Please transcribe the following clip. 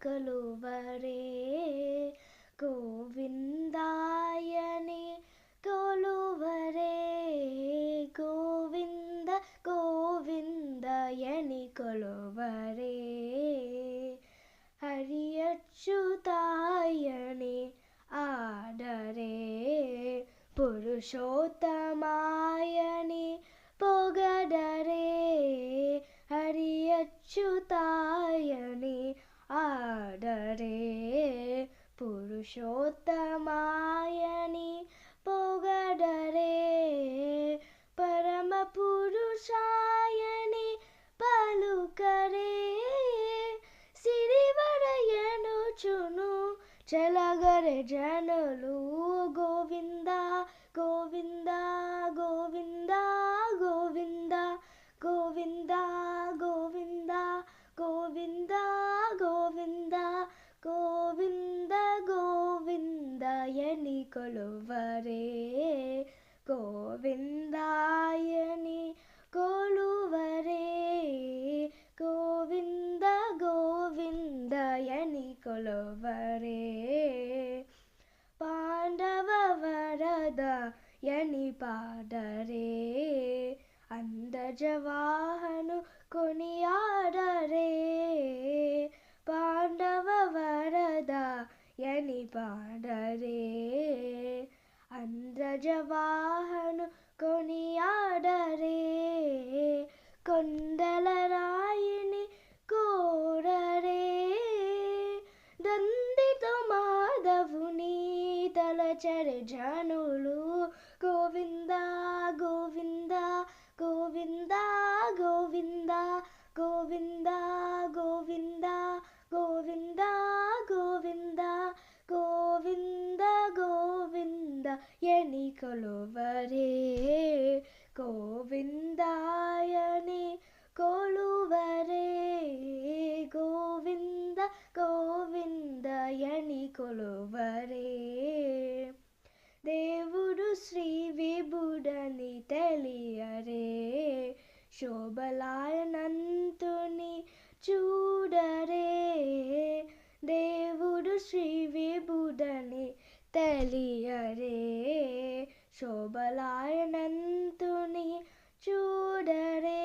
కొలువరే గోవిందాయని కొలువరే గోవింద గోవిందయని కొలువరే హరి అచ్యుతాయని ఆడరే పురుషోత్తమాయని పొగడరే హరి అచ్యుతాయని ఆడరే పురుషోత్తమాయని పొగడరే పరమ పురుషాయని పలుకరే సిరివరయనుచును చలగరే జనులు గోవింద గోవింద గోవింద గోవింద గోవింద గోవింద గోవింద గోవింద గోవింద గోవిందయని కొలువరే గోవిందాయని కొలువరే గోవింద గోవిందయని కొలువరే పాండవ వరదయని పాడరే అందజవాహను కొనియాడరే పాండవ వరదయని పాడరే అందజవాహను కొనియాడరే కొండల రాయిని కోరరే దండితో మాధవుని తలచరే జనులు గోవింద గోవింద గోవింద గోవింద గోవింద గోవింద గోవింద గోవింద గోవింద గోవింద యని కొలువరే గోవిందాయని కొలువరే గోవింద గోవిందయని కొలువరే దేవుడు శ్రీ విభుడని తెలియరే శోభలాయనంతుని చూడరే దేవుడు శ్రీ విభుడని తెలియరే శోభలాయనంతుని చూడరే